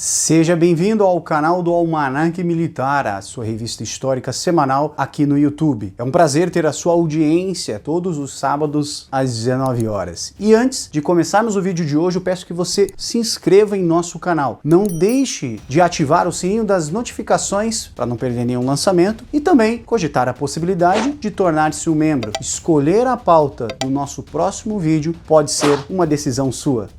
Seja bem-vindo ao canal do Almanaque Militar, a sua revista histórica semanal aqui no YouTube. É um prazer ter a sua audiência todos os sábados às 19 horas. E antes de começarmos o vídeo de hoje, eu peço que você se inscreva em nosso canal. Não deixe de ativar o sininho das notificações para não perder nenhum lançamento e também cogitar a possibilidade de tornar-se um membro. Escolher a pauta do nosso próximo vídeo pode ser uma decisão sua.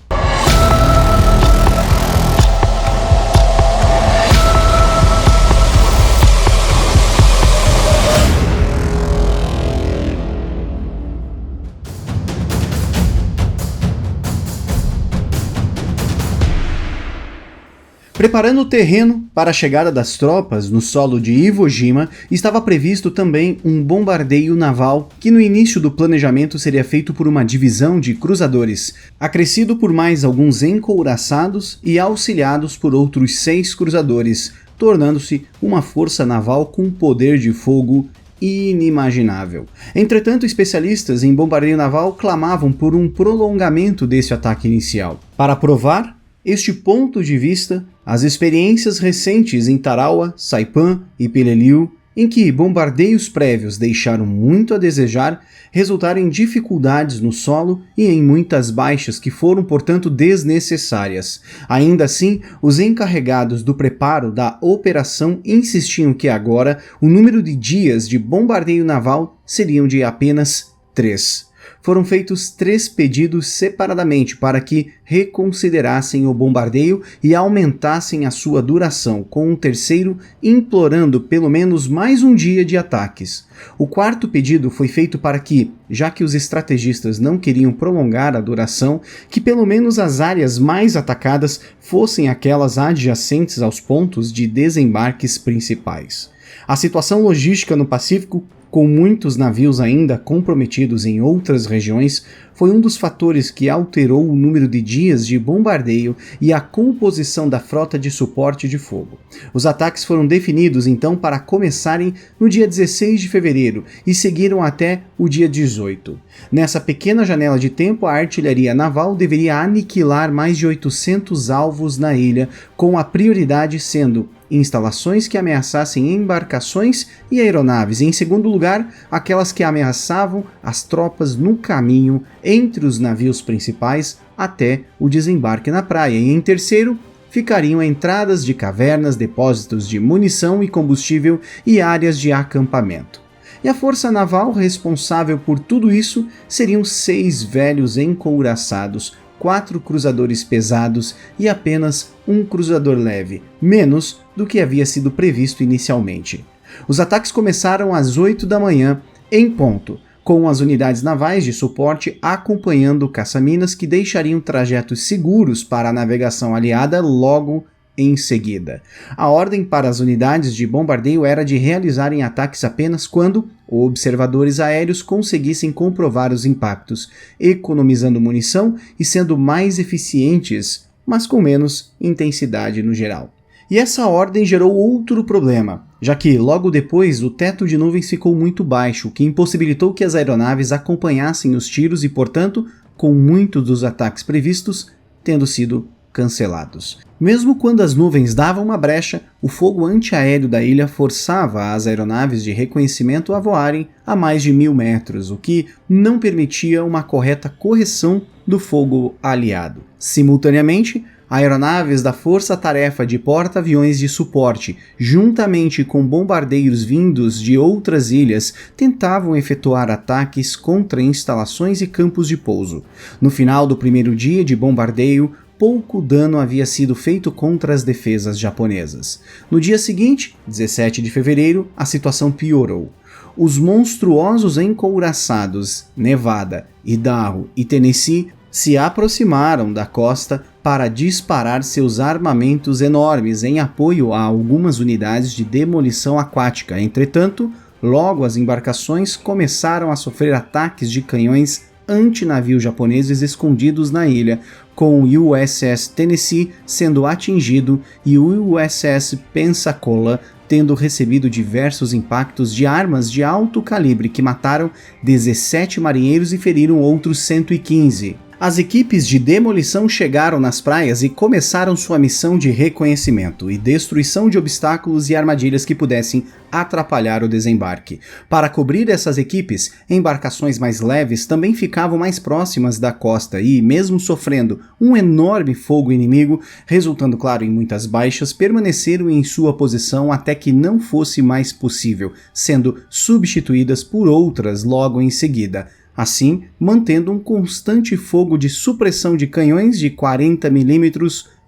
Preparando o terreno para a chegada das tropas no solo de Iwo Jima, estava previsto também um bombardeio naval que no início do planejamento seria feito por uma divisão de cruzadores, acrescido por mais alguns encouraçados e auxiliados por outros 6 cruzadores, tornando-se uma força naval com poder de fogo inimaginável. Entretanto, especialistas em bombardeio naval clamavam por um prolongamento desse ataque inicial. Para provar este ponto de vista, as experiências recentes em Tarawa, Saipan e Peleliu, em que bombardeios prévios deixaram muito a desejar, resultaram em dificuldades no solo e em muitas baixas que foram, portanto, desnecessárias. Ainda assim, os encarregados do preparo da operação insistiam que agora o número de dias de bombardeio naval seriam de apenas 3. Foram feitos 3 pedidos separadamente para que reconsiderassem o bombardeio e aumentassem a sua duração, com um terceiro implorando pelo menos mais um dia de ataques. O 4º pedido foi feito para que, já que os estrategistas não queriam prolongar a duração, que pelo menos as áreas mais atacadas fossem aquelas adjacentes aos pontos de desembarques principais. A situação logística no Pacífico, com muitos navios ainda comprometidos em outras regiões, foi um dos fatores que alterou o número de dias de bombardeio e a composição da frota de suporte de fogo. Os ataques foram definidos então para começarem no dia 16 de fevereiro e seguiram até o dia 18. Nessa pequena janela de tempo, a artilharia naval deveria aniquilar mais de 800 alvos na ilha, com a prioridade sendo instalações que ameaçassem embarcações e aeronaves, e em segundo lugar, aquelas que ameaçavam as tropas no caminho entre os navios principais até o desembarque na praia, e em terceiro, ficariam entradas de cavernas, depósitos de munição e combustível e áreas de acampamento. E a força naval responsável por tudo isso seriam 6 velhos encouraçados, 4 cruzadores pesados e apenas um cruzador leve, menos do que havia sido previsto inicialmente. Os ataques começaram às 8 da manhã, em ponto, com as unidades navais de suporte acompanhando caça-minas que deixariam trajetos seguros para a navegação aliada logo em seguida. A ordem para as unidades de bombardeio era de realizarem ataques apenas quando observadores aéreos conseguissem comprovar os impactos, economizando munição e sendo mais eficientes, mas com menos intensidade no geral. E essa ordem gerou outro problema, já que logo depois o teto de nuvens ficou muito baixo, o que impossibilitou que as aeronaves acompanhassem os tiros e, portanto, com muitos dos ataques previstos tendo sido cancelados. Mesmo quando as nuvens davam uma brecha, o fogo antiaéreo da ilha forçava as aeronaves de reconhecimento a voarem a mais de 1000 metros, o que não permitia uma correta correção do fogo aliado. Simultaneamente, aeronaves da Força-Tarefa de Porta-Aviões de Suporte, juntamente com bombardeiros vindos de outras ilhas, tentavam efetuar ataques contra instalações e campos de pouso. No final do primeiro dia de bombardeio, pouco dano havia sido feito contra as defesas japonesas. No dia seguinte, 17 de fevereiro, a situação piorou. Os monstruosos encouraçados Nevada, Idaho e Tennessee se aproximaram da costa para disparar seus armamentos enormes em apoio a algumas unidades de demolição aquática. Entretanto, logo as embarcações começaram a sofrer ataques de canhões antinavios japoneses escondidos na ilha, com o USS Tennessee sendo atingido e o USS Pensacola tendo recebido diversos impactos de armas de alto calibre que mataram 17 marinheiros e feriram outros 115. As equipes de demolição chegaram nas praias e começaram sua missão de reconhecimento e destruição de obstáculos e armadilhas que pudessem atrapalhar o desembarque. Para cobrir essas equipes, embarcações mais leves também ficavam mais próximas da costa e, mesmo sofrendo um enorme fogo inimigo, resultando, claro, em muitas baixas, permaneceram em sua posição até que não fosse mais possível, sendo substituídas por outras logo em seguida. Assim, mantendo um constante fogo de supressão de canhões de 40 mm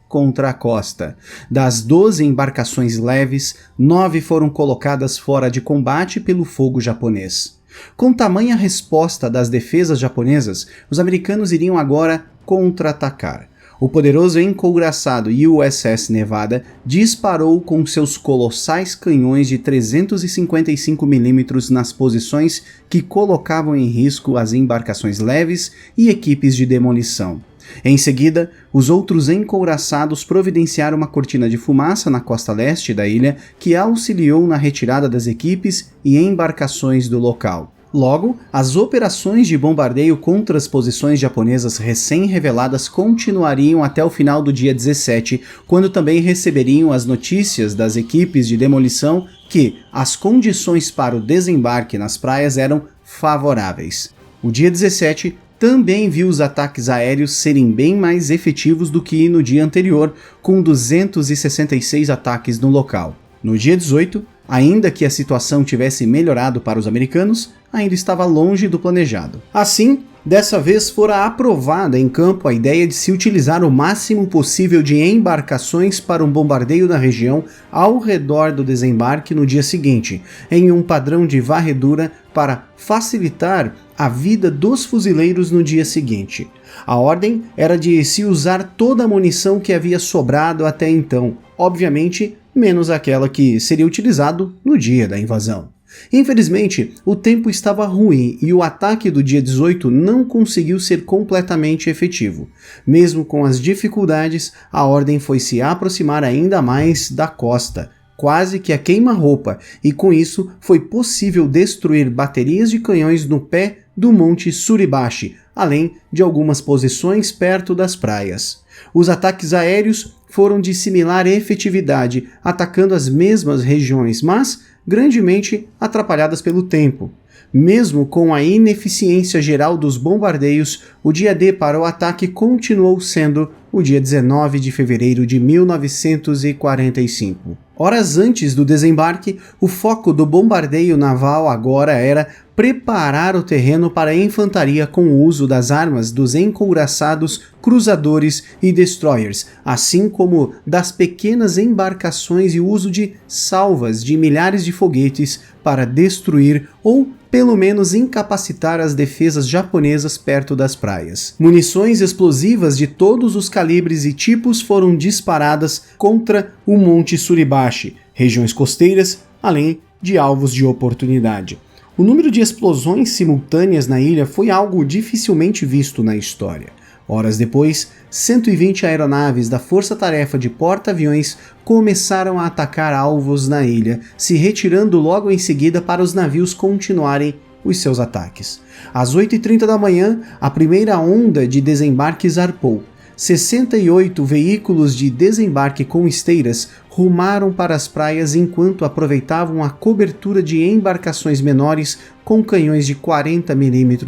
contra a costa. Das 12 embarcações leves, 9 foram colocadas fora de combate pelo fogo japonês. Com tamanha resposta das defesas japonesas, os americanos iriam agora contra-atacar. O poderoso encouraçado USS Nevada disparou com seus colossais canhões de 355 mm nas posições que colocavam em risco as embarcações leves e equipes de demolição. Em seguida, os outros encouraçados providenciaram uma cortina de fumaça na costa leste da ilha que auxiliou na retirada das equipes e embarcações do local. Logo, as operações de bombardeio contra as posições japonesas recém-reveladas continuariam até o final do dia 17, quando também receberiam as notícias das equipes de demolição que as condições para o desembarque nas praias eram favoráveis. O dia 17 também viu os ataques aéreos serem bem mais efetivos do que no dia anterior, com 266 ataques no local. No dia 18, ainda que a situação tivesse melhorado para os americanos, ainda estava longe do planejado. Assim, dessa vez fora aprovada em campo a ideia de se utilizar o máximo possível de embarcações para um bombardeio da região ao redor do desembarque no dia seguinte, em um padrão de varredura para facilitar a vida dos fuzileiros no dia seguinte. A ordem era de se usar toda a munição que havia sobrado até então, obviamente menos aquela que seria utilizado no dia da invasão. Infelizmente, o tempo estava ruim e o ataque do dia 18 não conseguiu ser completamente efetivo. Mesmo com as dificuldades, a ordem foi se aproximar ainda mais da costa, quase que a queima-roupa, e com isso foi possível destruir baterias de canhões no pé do Monte Suribachi, além de algumas posições perto das praias. Os ataques aéreos foram de similar efetividade, atacando as mesmas regiões, mas grandemente atrapalhadas pelo tempo. Mesmo com a ineficiência geral dos bombardeios, o dia D para o ataque continuou sendo o dia 19 de fevereiro de 1945. Horas antes do desembarque, o foco do bombardeio naval agora era preparar o terreno para a infantaria com o uso das armas dos encouraçados, cruzadores e destroyers, assim como das pequenas embarcações e o uso de salvas de milhares de foguetes para destruir ou pelo menos incapacitar as defesas japonesas perto das praias. Munições explosivas de todos os calibres e tipos foram disparadas contra o Monte Suribachi, regiões costeiras, além de alvos de oportunidade. O número de explosões simultâneas na ilha foi algo dificilmente visto na história. Horas depois, 120 aeronaves da Força-Tarefa de Porta-Aviões começaram a atacar alvos na ilha, se retirando logo em seguida para os navios continuarem os seus ataques. Às 8h30 da manhã, a primeira onda de desembarque zarpou. 68 veículos de desembarque com esteiras rumaram para as praias enquanto aproveitavam a cobertura de embarcações menores com canhões de 40 mm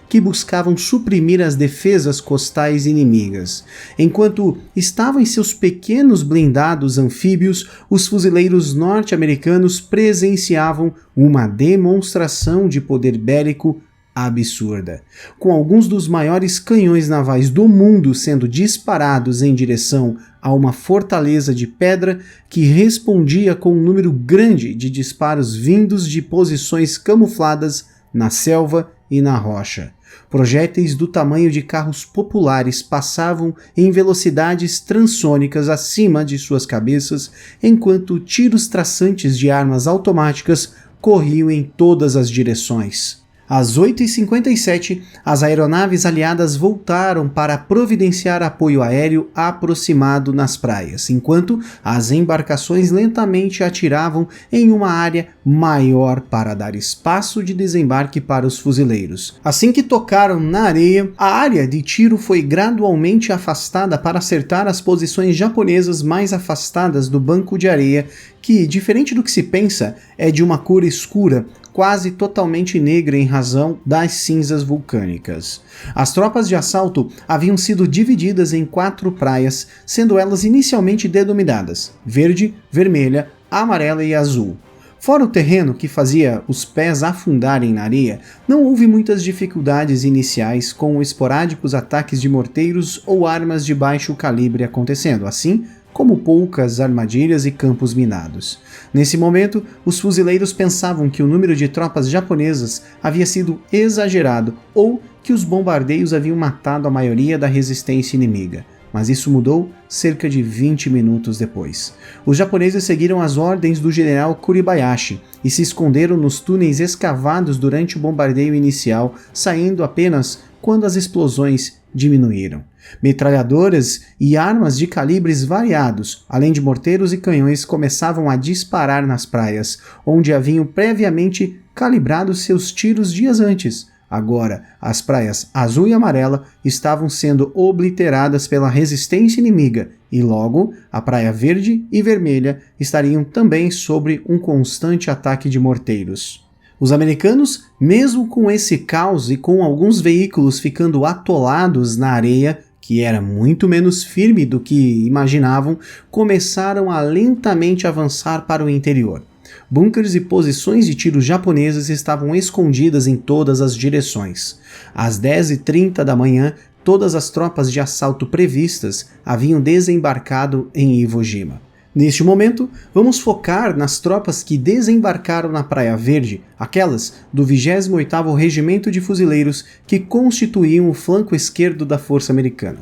que buscavam suprimir as defesas costais inimigas. Enquanto estavam em seus pequenos blindados anfíbios, os fuzileiros norte-americanos presenciavam uma demonstração de poder bélico absurda, com alguns dos maiores canhões navais do mundo sendo disparados em direção a uma fortaleza de pedra que respondia com um número grande de disparos vindos de posições camufladas na selva e na rocha. Projéteis do tamanho de carros populares passavam em velocidades transônicas acima de suas cabeças, enquanto tiros traçantes de armas automáticas corriam em todas as direções. Às 8h57, as aeronaves aliadas voltaram para providenciar apoio aéreo aproximado nas praias, enquanto as embarcações lentamente atiravam em uma área maior para dar espaço de desembarque para os fuzileiros. Assim que tocaram na areia, a área de tiro foi gradualmente afastada para acertar as posições japonesas mais afastadas do banco de areia, que, diferente do que se pensa, é de uma cor escura, quase totalmente negra em razão das cinzas vulcânicas. As tropas de assalto haviam sido divididas em 4 praias, sendo elas inicialmente denominadas verde, vermelha, amarela e azul. Fora o terreno que fazia os pés afundarem na areia, não houve muitas dificuldades iniciais com esporádicos ataques de morteiros ou armas de baixo calibre acontecendo, assim como poucas armadilhas e campos minados. Nesse momento, os fuzileiros pensavam que o número de tropas japonesas havia sido exagerado ou que os bombardeios haviam matado a maioria da resistência inimiga. Mas isso mudou cerca de 20 minutos depois. Os japoneses seguiram as ordens do general Kuribayashi e se esconderam nos túneis escavados durante o bombardeio inicial, saindo apenas quando as explosões diminuíram. Metralhadoras e armas de calibres variados, além de morteiros e canhões, começavam a disparar nas praias, onde haviam previamente calibrado seus tiros dias antes. Agora, as praias azul e amarela estavam sendo obliteradas pela resistência inimiga e logo a praia verde e vermelha estariam também sob um constante ataque de morteiros. Os americanos, mesmo com esse caos e com alguns veículos ficando atolados na areia, que era muito menos firme do que imaginavam, começaram a lentamente avançar para o interior. Bunkers e posições de tiro japonesas estavam escondidas em todas as direções. Às 10h30 da manhã, todas as tropas de assalto previstas haviam desembarcado em Iwo Jima. Neste momento, vamos focar nas tropas que desembarcaram na Praia Verde, aquelas do 28º Regimento de Fuzileiros que constituíam o flanco esquerdo da força americana.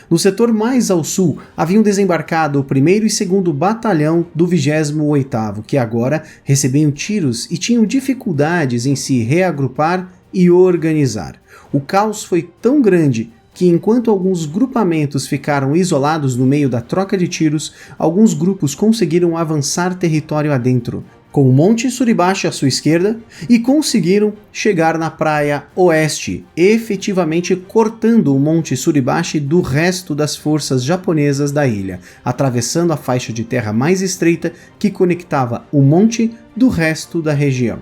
No setor mais ao sul, haviam desembarcado o 1º e 2º Batalhão do 28º, que agora recebiam tiros e tinham dificuldades em se reagrupar e organizar. O caos foi tão grande que enquanto alguns grupamentos ficaram isolados no meio da troca de tiros, alguns grupos conseguiram avançar território adentro, com o Monte Suribachi à sua esquerda, e conseguiram chegar na praia oeste, efetivamente cortando o Monte Suribachi do resto das forças japonesas da ilha, atravessando a faixa de terra mais estreita que conectava o monte do resto da região.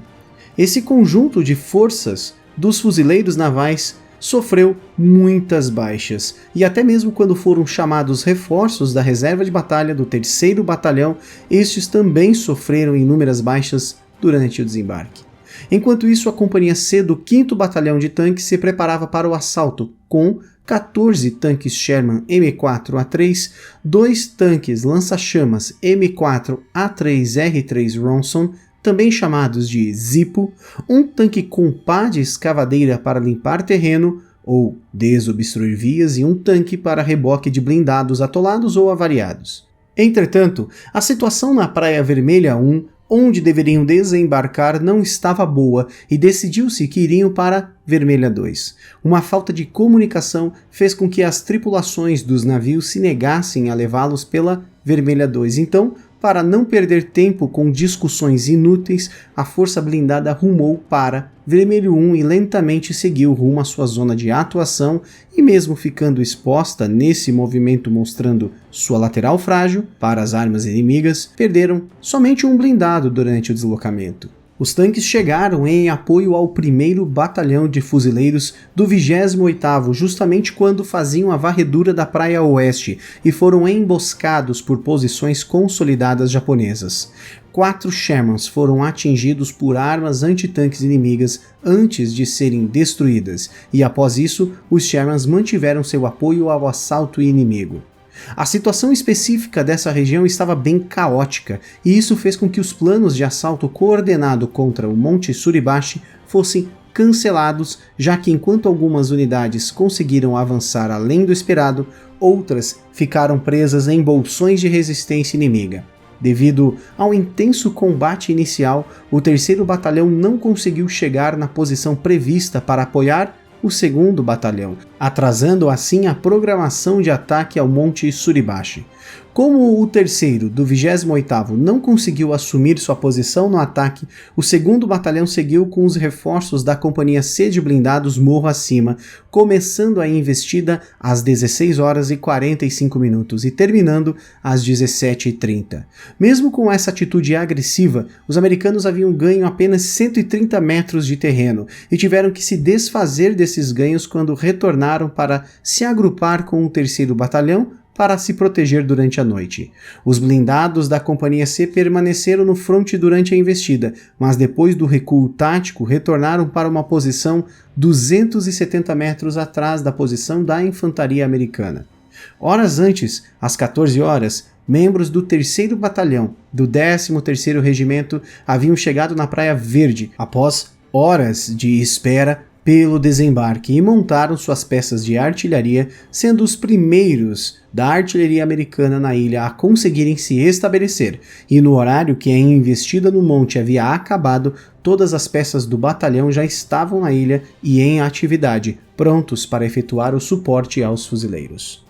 Esse conjunto de forças dos fuzileiros navais sofreu muitas baixas, e até mesmo quando foram chamados reforços da reserva de batalha do 3º Batalhão, estes também sofreram inúmeras baixas durante o desembarque. Enquanto isso, a Companhia C do 5º Batalhão de Tanques se preparava para o assalto, com 14 tanques Sherman M4A3, 2 tanques lança-chamas M4A3R3 Ronson, também chamados de Zippo, um tanque com pá de escavadeira para limpar terreno ou desobstruir vias e um tanque para reboque de blindados atolados ou avariados. Entretanto, a situação na Praia Vermelha 1, onde deveriam desembarcar, não estava boa e decidiu-se que iriam para Vermelha 2. Uma falta de comunicação fez com que as tripulações dos navios se negassem a levá-los pela Vermelha 2, então, para não perder tempo com discussões inúteis, a força blindada rumou para Vermelho 1 e lentamente seguiu rumo à sua zona de atuação e mesmo ficando exposta nesse movimento mostrando sua lateral frágil para as armas inimigas, perderam somente um blindado durante o deslocamento. Os tanques chegaram em apoio ao 1º Batalhão de Fuzileiros do 28º, justamente quando faziam a varredura da Praia Oeste e foram emboscados por posições consolidadas japonesas. 4 Shermans foram atingidos por armas antitanques inimigas antes de serem destruídas, e após isso, os Shermans mantiveram seu apoio ao assalto inimigo. A situação específica dessa região estava bem caótica, e isso fez com que os planos de assalto coordenado contra o Monte Suribachi fossem cancelados, já que enquanto algumas unidades conseguiram avançar além do esperado, outras ficaram presas em bolsões de resistência inimiga. Devido ao intenso combate inicial, o 3º Batalhão não conseguiu chegar na posição prevista para apoiar o 2º Batalhão, atrasando assim a programação de ataque ao Monte Suribachi. Como o 3º do 28º não conseguiu assumir sua posição no ataque, o 2º Batalhão seguiu com os reforços da Companhia C de blindados morro acima, começando a investida às 16 horas e 45 minutos e terminando às 17h30. Mesmo com essa atitude agressiva, os americanos haviam ganho apenas 130 metros de terreno e tiveram que se desfazer desses ganhos quando retornaram para se agrupar com o 3º Batalhão para se proteger durante a noite. Os blindados da Companhia C permaneceram no fronte durante a investida, mas depois do recuo tático retornaram para uma posição 270 metros atrás da posição da infantaria americana. Horas antes, às 14 horas, membros do 3º Batalhão do 13º Regimento haviam chegado na Praia Verde após horas de espera pelo desembarque e montaram suas peças de artilharia, sendo os primeiros da artilharia americana na ilha a conseguirem se estabelecer, e no horário que a investida no monte havia acabado, todas as peças do batalhão já estavam na ilha e em atividade, prontos para efetuar o suporte aos fuzileiros.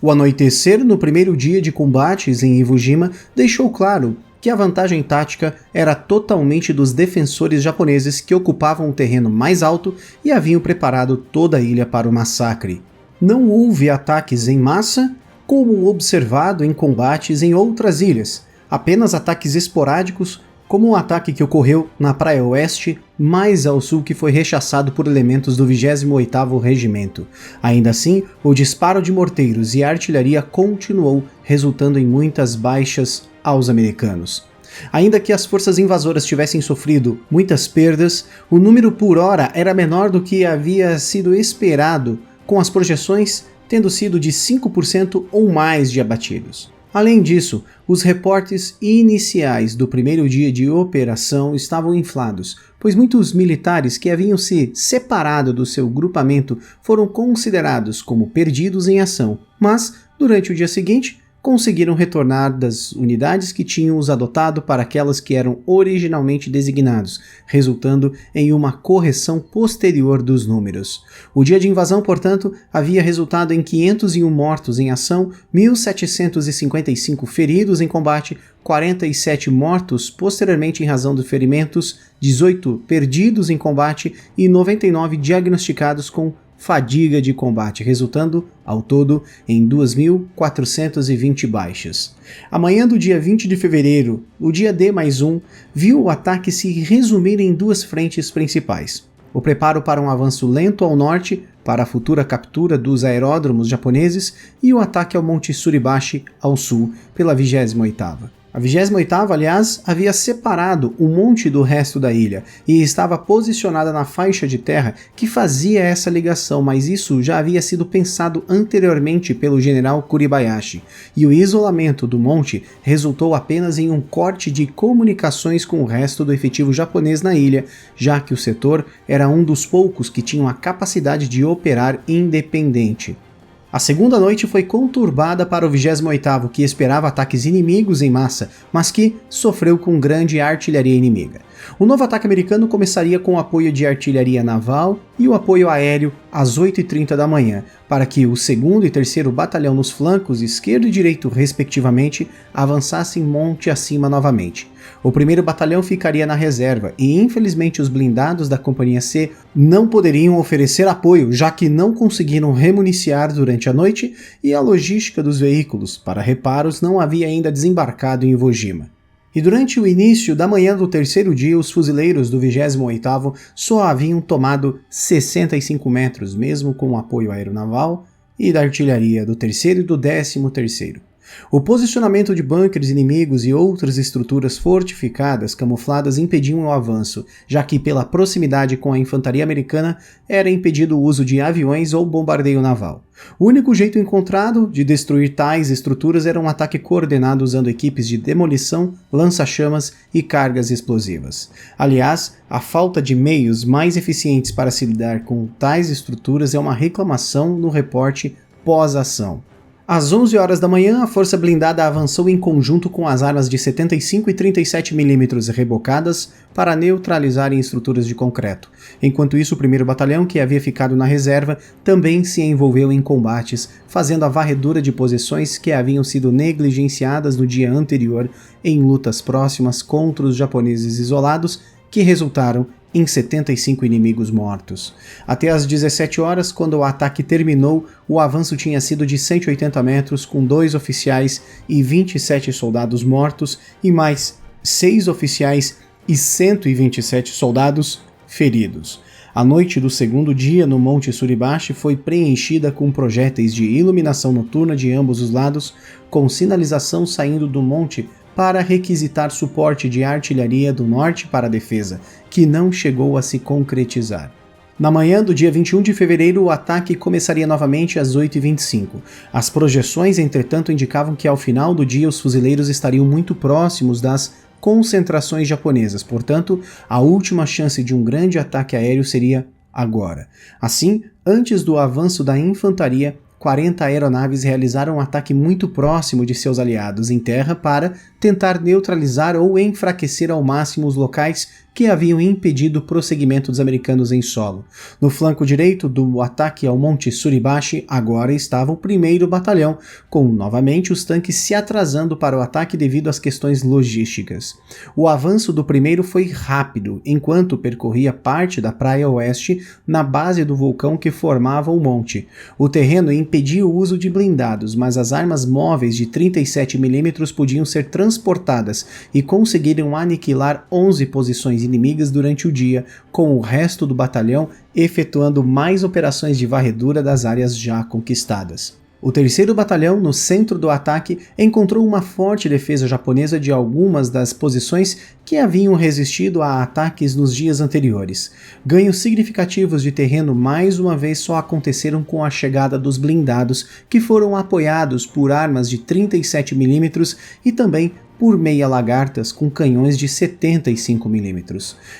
O anoitecer no primeiro dia de combates em Iwo Jima deixou claro que a vantagem tática era totalmente dos defensores japoneses que ocupavam o terreno mais alto e haviam preparado toda a ilha para o massacre. Não houve ataques em massa, como observado em combates em outras ilhas, apenas ataques esporádicos, como o ataque que ocorreu na Praia Oeste, mais ao sul, que foi rechaçado por elementos do 28º Regimento. Ainda assim, o disparo de morteiros e artilharia continuou, resultando em muitas baixas aos americanos. Ainda que as forças invasoras tivessem sofrido muitas perdas, o número por hora era menor do que havia sido esperado, com as projeções tendo sido de 5% ou mais de abatidos. Além disso, os reportes iniciais do primeiro dia de operação estavam inflados, pois muitos militares que haviam se separado do seu grupamento foram considerados como perdidos em ação, mas, durante o dia seguinte, conseguiram retornar das unidades que tinham os adotado para aquelas que eram originalmente designados, resultando em uma correção posterior dos números. O dia de invasão, portanto, havia resultado em 501 mortos em ação, 1.755 feridos em combate, 47 mortos posteriormente em razão de ferimentos, 18 perdidos em combate e 99 diagnosticados com fadiga de combate, resultando, ao todo, em 2.420 baixas. A manhã do dia 20 de fevereiro, o dia D+1, viu o ataque se resumir em duas frentes principais. O preparo para um avanço lento ao norte, para a futura captura dos aeródromos japoneses, e o ataque ao Monte Suribachi, ao sul, pela 28ª. A 28ª, aliás, havia separado o monte do resto da ilha e estava posicionada na faixa de terra que fazia essa ligação, mas isso já havia sido pensado anteriormente pelo general Kuribayashi, e o isolamento do monte resultou apenas em um corte de comunicações com o resto do efetivo japonês na ilha, já que o setor era um dos poucos que tinham a capacidade de operar independente. A segunda noite foi conturbada para o 28º, que esperava ataques inimigos em massa, mas que sofreu com grande artilharia inimiga. O novo ataque americano começaria com o apoio de artilharia naval e o apoio aéreo às 8h30 da manhã, para que o 2º e 3º Batalhão nos flancos esquerdo e direito, respectivamente, avançassem monte acima novamente. O 1º Batalhão ficaria na reserva e, infelizmente, os blindados da Companhia C não poderiam oferecer apoio, já que não conseguiram remuniciar durante a noite e a logística dos veículos para reparos não havia ainda desembarcado em Iwo Jima. E durante o início da manhã do terceiro dia, os fuzileiros do 28º só haviam tomado 65 metros, mesmo com o apoio aeronaval e da artilharia do 3º e do 13º. O posicionamento de bunkers inimigos e outras estruturas fortificadas camufladas impediam o avanço, já que pela proximidade com a infantaria americana era impedido o uso de aviões ou bombardeio naval. O único jeito encontrado de destruir tais estruturas era um ataque coordenado usando equipes de demolição, lança-chamas e cargas explosivas. Aliás, a falta de meios mais eficientes para se lidar com tais estruturas é uma reclamação no reporte pós-ação. Às 11 horas da manhã, a força blindada avançou em conjunto com as armas de 75 e 37 mm rebocadas para neutralizarem estruturas de concreto. Enquanto isso, o 1º Batalhão, que havia ficado na reserva, também se envolveu em combates, fazendo a varredura de posições que haviam sido negligenciadas no dia anterior em lutas próximas contra os japoneses isolados, que resultaram em 75 inimigos mortos. Até às 17 horas, quando o ataque terminou, o avanço tinha sido de 180 metros, com 2 oficiais e 27 soldados mortos, e mais 6 oficiais e 127 soldados feridos. A noite do segundo dia no Monte Suribachi foi preenchida com projéteis de iluminação noturna de ambos os lados, com sinalização saindo do monte para requisitar suporte de artilharia do norte para a defesa, que não chegou a se concretizar. Na manhã do dia 21 de fevereiro, o ataque começaria novamente às 8h25. As projeções, entretanto, indicavam que ao final do dia os fuzileiros estariam muito próximos das concentrações japonesas, portanto, a última chance de um grande ataque aéreo seria agora. Assim, antes do avanço da infantaria, 40 aeronaves realizaram um ataque muito próximo de seus aliados em terra para tentar neutralizar ou enfraquecer ao máximo os locais que haviam impedido o prosseguimento dos americanos em solo. No flanco direito do ataque ao Monte Suribachi, agora estava o 1º Batalhão, com novamente os tanques se atrasando para o ataque devido às questões logísticas. O avanço do 1º foi rápido, enquanto percorria parte da praia oeste na base do vulcão que formava o monte. O terreno impedia o uso de blindados, mas as armas móveis de 37 mm podiam ser transportadas e conseguiram aniquilar 11 posições inimigas durante o dia, com o resto do batalhão efetuando mais operações de varredura das áreas já conquistadas. O 3º Batalhão, no centro do ataque, encontrou uma forte defesa japonesa de algumas das posições que haviam resistido a ataques nos dias anteriores. Ganhos significativos de terreno mais uma vez só aconteceram com a chegada dos blindados, que foram apoiados por armas de 37 mm e também por meia-lagartas com canhões de 75 mm.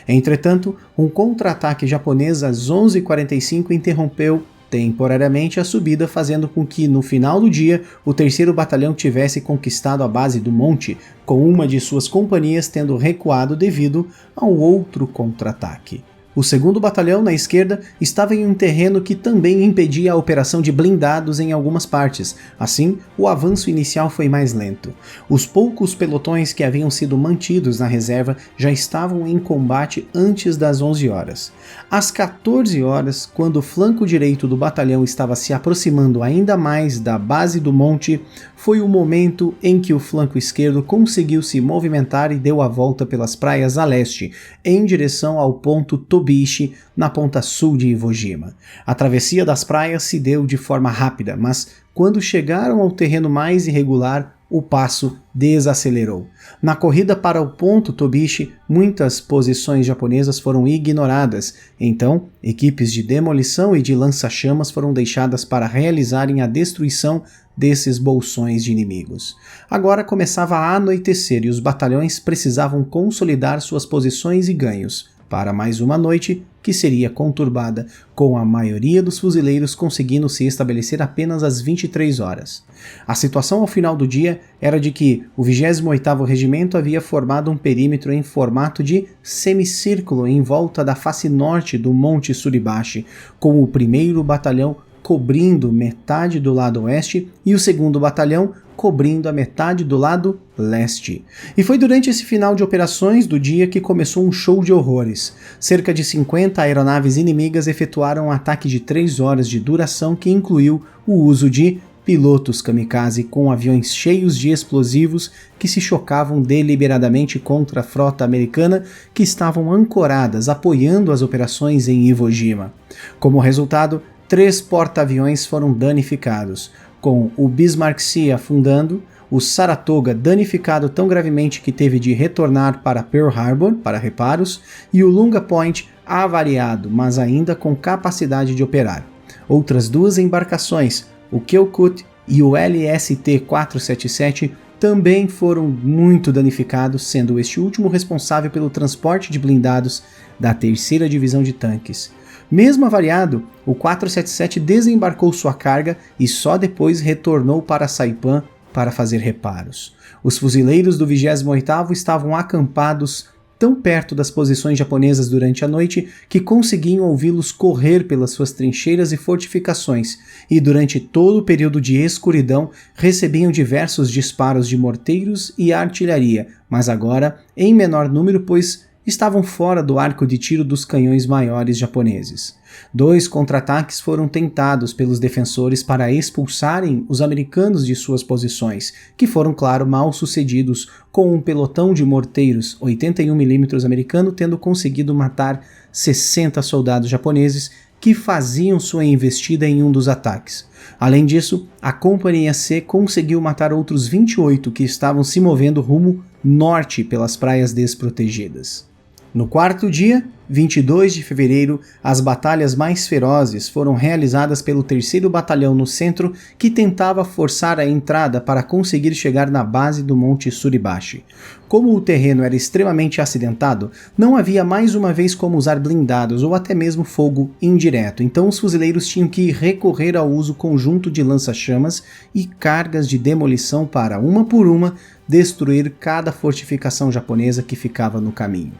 Entretanto, um contra-ataque japonês às 11h45 interrompeu temporariamente a subida, fazendo com que, no final do dia, o 3º Batalhão tivesse conquistado a base do monte, com uma de suas companhias tendo recuado devido a um outro contra-ataque. O 2º Batalhão, na esquerda, estava em um terreno que também impedia a operação de blindados em algumas partes. Assim, o avanço inicial foi mais lento. Os poucos pelotões que haviam sido mantidos na reserva já estavam em combate antes das 11 horas. Às 14 horas, quando o flanco direito do batalhão estava se aproximando ainda mais da base do monte, foi o momento em que o flanco esquerdo conseguiu se movimentar e deu a volta pelas praias a leste, em direção ao ponto Tobishi, na ponta sul de Iwo Jima. A travessia das praias se deu de forma rápida, mas quando chegaram ao terreno mais irregular, o passo desacelerou. Na corrida para o ponto Tobishi, muitas posições japonesas foram ignoradas, então equipes de demolição e de lança-chamas foram deixadas para realizarem a destruição desses bolsões de inimigos. Agora começava a anoitecer e os batalhões precisavam consolidar suas posições e ganhos para mais uma noite que seria conturbada, com a maioria dos fuzileiros conseguindo se estabelecer apenas às 23 horas. A situação ao final do dia era de que o 28º Regimento havia formado um perímetro em formato de semicírculo em volta da face norte do Monte Suribachi, com o 1º Batalhão cobrindo metade do lado oeste e o 2º Batalhão cobrindo a metade do lado leste. E foi durante esse final de operações do dia que começou um show de horrores. Cerca de 50 aeronaves inimigas efetuaram um ataque de 3 horas de duração que incluiu o uso de pilotos kamikaze com aviões cheios de explosivos que se chocavam deliberadamente contra a frota americana que estavam ancoradas apoiando as operações em Iwo Jima. Como resultado, 3 porta-aviões foram danificados, com o Bismarck Sea afundando, o Saratoga danificado tão gravemente que teve de retornar para Pearl Harbor para reparos, e o Lunga Point avariado, mas ainda com capacidade de operar. Outras 2 embarcações, o Keokuk e o LST-477, também foram muito danificados, sendo este último responsável pelo transporte de blindados da 3ª Divisão de Tanques. Mesmo avariado, o 477 desembarcou sua carga e só depois retornou para Saipan para fazer reparos. Os fuzileiros do 28º estavam acampados tão perto das posições japonesas durante a noite que conseguiam ouvi-los correr pelas suas trincheiras e fortificações, e durante todo o período de escuridão recebiam diversos disparos de morteiros e artilharia, mas agora em menor número, pois estavam fora do arco de tiro dos canhões maiores japoneses. 2 contra-ataques foram tentados pelos defensores para expulsarem os americanos de suas posições, que foram, claro, mal sucedidos, com um pelotão de morteiros 81mm americano tendo conseguido matar 60 soldados japoneses que faziam sua investida em um dos ataques. Além disso, a Companhia C conseguiu matar outros 28 que estavam se movendo rumo norte pelas praias desprotegidas. No quarto dia, 22 de fevereiro, as batalhas mais ferozes foram realizadas pelo 3º Batalhão no centro, que tentava forçar a entrada para conseguir chegar na base do Monte Suribachi. Como o terreno era extremamente acidentado, não havia mais uma vez como usar blindados ou até mesmo fogo indireto, então os fuzileiros tinham que recorrer ao uso conjunto de lança-chamas e cargas de demolição para, uma por uma, destruir cada fortificação japonesa que ficava no caminho.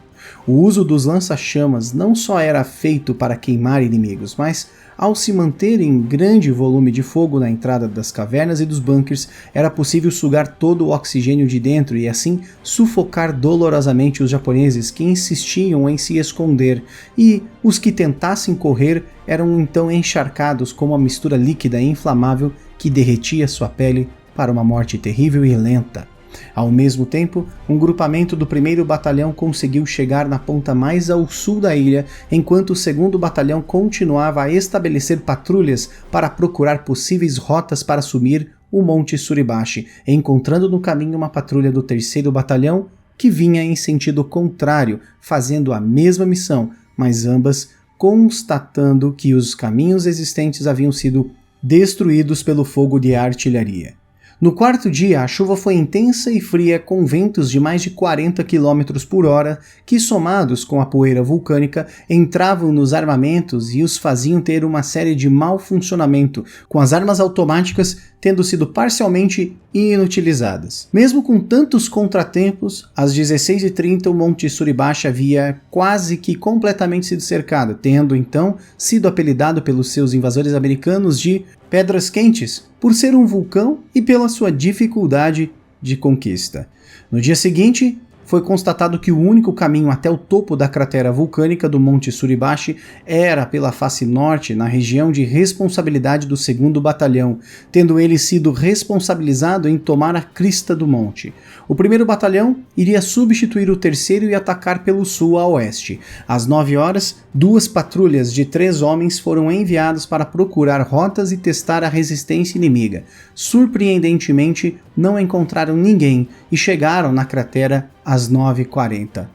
O uso dos lança-chamas não só era feito para queimar inimigos, mas, ao se manter em grande volume de fogo na entrada das cavernas e dos bunkers, era possível sugar todo o oxigênio de dentro e assim sufocar dolorosamente os japoneses que insistiam em se esconder, e os que tentassem correr eram então encharcados com uma mistura líquida e inflamável que derretia sua pele para uma morte terrível e lenta. Ao mesmo tempo, um grupamento do 1º Batalhão conseguiu chegar na ponta mais ao sul da ilha, enquanto o 2º Batalhão continuava a estabelecer patrulhas para procurar possíveis rotas para subir o Monte Suribachi, encontrando no caminho uma patrulha do 3º Batalhão que vinha em sentido contrário, fazendo a mesma missão, mas ambas constatando que os caminhos existentes haviam sido destruídos pelo fogo de artilharia. No quarto dia, a chuva foi intensa e fria, com ventos de mais de 40 km por hora, que, somados com a poeira vulcânica, entravam nos armamentos e os faziam ter uma série de mau funcionamento, com as armas automáticas tendo sido parcialmente inutilizadas. Mesmo com tantos contratempos, às 16h30 o Monte Suribachi havia quase que completamente sido cercado, tendo então sido apelidado pelos seus invasores americanos de Pedras Quentes, por ser um vulcão e pela sua dificuldade de conquista. No dia seguinte, foi constatado que o único caminho até o topo da cratera vulcânica do Monte Suribachi era pela face norte, na região de responsabilidade do 2º Batalhão, tendo ele sido responsabilizado em tomar a crista do monte. O 1º Batalhão iria substituir o 3º e atacar pelo sul a oeste. Às 9 horas, 2 patrulhas de 3 homens foram enviadas para procurar rotas e testar a resistência inimiga. Surpreendentemente, não encontraram ninguém e chegaram na cratera às 9h40.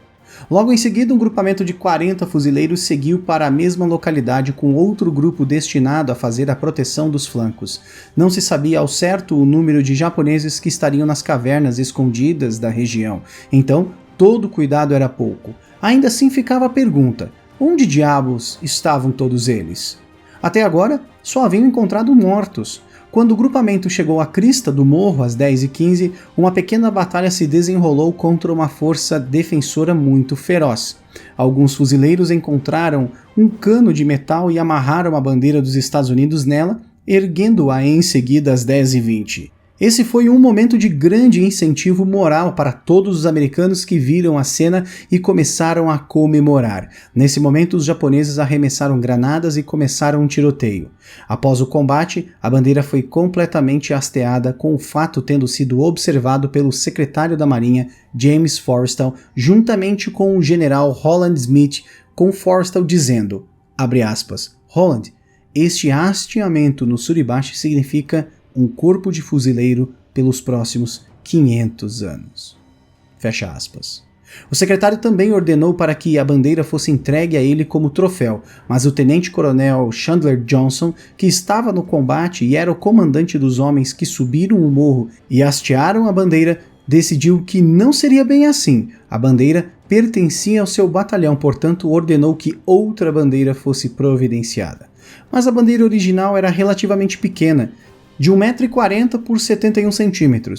Logo em seguida, um grupamento de 40 fuzileiros seguiu para a mesma localidade com outro grupo destinado a fazer a proteção dos flancos. Não se sabia ao certo o número de japoneses que estariam nas cavernas escondidas da região, então todo cuidado era pouco. Ainda assim ficava a pergunta: onde diabos estavam todos eles? Até agora, só haviam encontrado mortos. Quando o grupamento chegou à crista do morro às 10h15, uma pequena batalha se desenrolou contra uma força defensora muito feroz. Alguns fuzileiros encontraram um cano de metal e amarraram a bandeira dos Estados Unidos nela, erguendo-a em seguida às 10h20. Esse foi um momento de grande incentivo moral para todos os americanos que viram a cena e começaram a comemorar. Nesse momento, os japoneses arremessaram granadas e começaram um tiroteio. Após o combate, a bandeira foi completamente hasteada, com o fato tendo sido observado pelo secretário da Marinha, James Forrestal, juntamente com o general Holland Smith, com Forrestal dizendo, abre aspas, Holland, este hasteamento no Suribachi significa um corpo de fuzileiro pelos próximos 500 anos. Fecha aspas. O secretário também ordenou para que a bandeira fosse entregue a ele como troféu, mas o tenente-coronel Chandler Johnson, que estava no combate e era o comandante dos homens que subiram o morro e hastearam a bandeira, decidiu que não seria bem assim. A bandeira pertencia ao seu batalhão, portanto ordenou que outra bandeira fosse providenciada. Mas a bandeira original era relativamente pequena, de 1,40 m por 71 cm.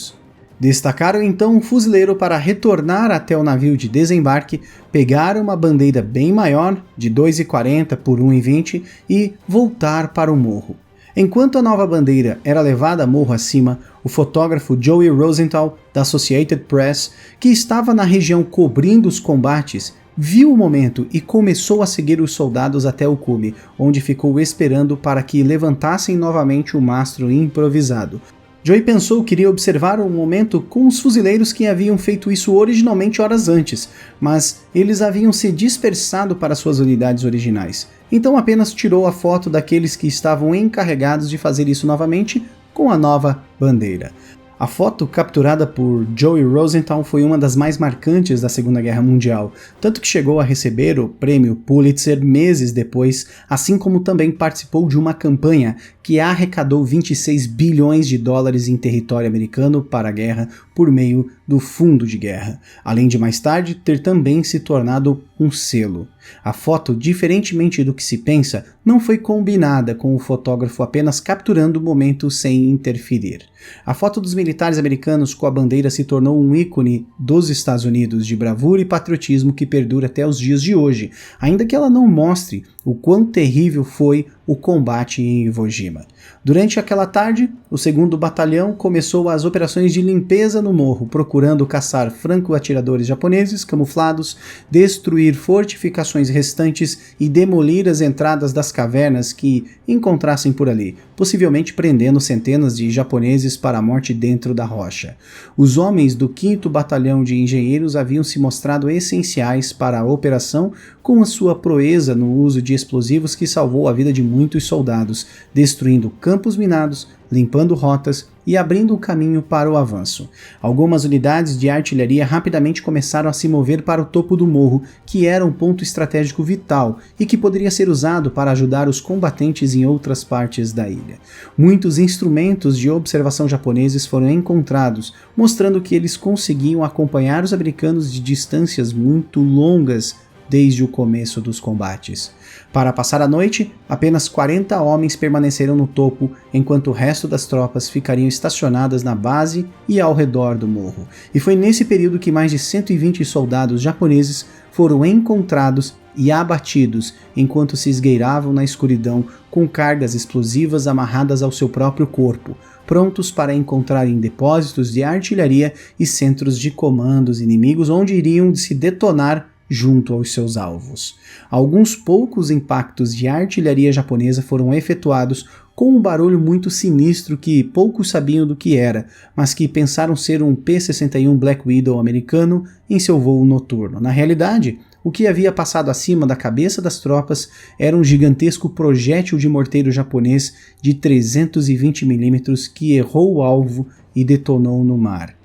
Destacaram então um fuzileiro para retornar até o navio de desembarque, pegar uma bandeira bem maior, de 2,40 por 1,20 e voltar para o morro. Enquanto a nova bandeira era levada morro acima, o fotógrafo Joey Rosenthal, da Associated Press, que estava na região cobrindo os combates, viu o momento e começou a seguir os soldados até o cume, onde ficou esperando para que levantassem novamente o mastro improvisado. Joey pensou que iria observar o momento com os fuzileiros que haviam feito isso originalmente horas antes, mas eles haviam se dispersado para suas unidades originais. Então apenas tirou a foto daqueles que estavam encarregados de fazer isso novamente com a nova bandeira. A foto capturada por Joey Rosenthal foi uma das mais marcantes da Segunda Guerra Mundial, tanto que chegou a receber o prêmio Pulitzer meses depois, assim como também participou de uma campanha que arrecadou 26 bilhões de dólares em território americano para a guerra por meio do Fundo de Guerra, além de mais tarde ter também se tornado um selo. A foto, diferentemente do que se pensa, não foi combinada com o fotógrafo apenas capturando o momento sem interferir. A foto dos militares americanos com a bandeira se tornou um ícone dos Estados Unidos de bravura e patriotismo que perdura até os dias de hoje, ainda que ela não mostre o quão terrível foi o combate em Iwo Jima. Durante aquela tarde, o 2º Batalhão começou as operações de limpeza no morro, procurando caçar franco-atiradores japoneses camuflados, destruir fortificações restantes e demolir as entradas das cavernas que encontrassem por ali, possivelmente prendendo centenas de japoneses para a morte dentro da rocha. Os homens do 5º Batalhão de Engenheiros haviam se mostrado essenciais para a operação com a sua proeza no uso de explosivos que salvou a vida de muitos soldados, destruindo campos minados, limpando rotas e abrindo o caminho para o avanço. Algumas unidades de artilharia rapidamente começaram a se mover para o topo do morro, que era um ponto estratégico vital e que poderia ser usado para ajudar os combatentes em outras partes da ilha. Muitos instrumentos de observação japoneses foram encontrados, mostrando que eles conseguiam acompanhar os americanos de distâncias muito longas desde o começo dos combates. Para passar a noite, apenas 40 homens permaneceram no topo, enquanto o resto das tropas ficariam estacionadas na base e ao redor do morro. E foi nesse período que mais de 120 soldados japoneses foram encontrados e abatidos enquanto se esgueiravam na escuridão com cargas explosivas amarradas ao seu próprio corpo, prontos para encontrar em depósitos de artilharia e centros de comandos inimigos onde iriam se detonar junto aos seus alvos. Alguns poucos impactos de artilharia japonesa foram efetuados com um barulho muito sinistro que poucos sabiam do que era, mas que pensaram ser um P-61 Black Widow americano em seu voo noturno. Na realidade, o que havia passado acima da cabeça das tropas era um gigantesco projétil de morteiro japonês de 320 mm que errou o alvo e detonou no mar.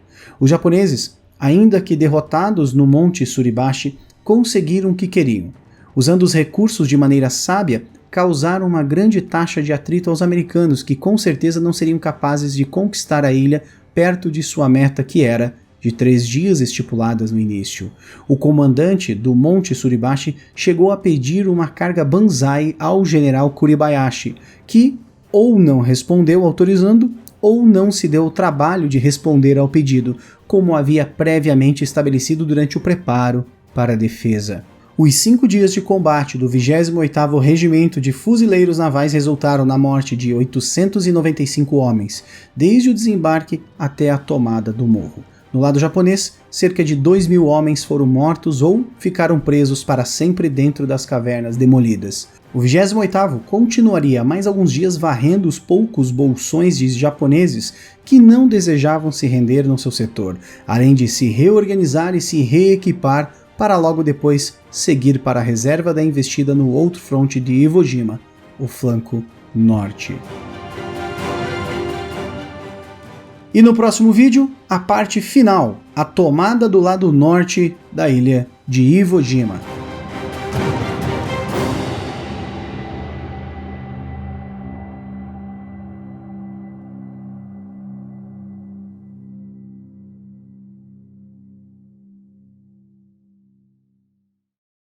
Os japoneses, ainda que derrotados no Monte Suribachi, conseguiram o que queriam. Usando os recursos de maneira sábia, causaram uma grande taxa de atrito aos americanos, que com certeza não seriam capazes de conquistar a ilha perto de sua meta, que era de 3 dias estipuladas no início. O comandante do Monte Suribachi chegou a pedir uma carga banzai ao general Kuribayashi, que ou não respondeu autorizando, ou não se deu o trabalho de responder ao pedido, como havia previamente estabelecido durante o preparo para a defesa. Os 5 dias de combate do 28º Regimento de Fuzileiros Navais resultaram na morte de 895 homens, desde o desembarque até a tomada do morro. No lado japonês, cerca de 2.000 homens foram mortos ou ficaram presos para sempre dentro das cavernas demolidas. O 28º continuaria mais alguns dias varrendo os poucos bolsões de japoneses que não desejavam se render no seu setor, além de se reorganizar e se reequipar para logo depois seguir para a reserva da investida no outro fronte de Iwo Jima, o flanco norte. E no próximo vídeo, a parte final, a tomada do lado norte da ilha de Iwo Jima.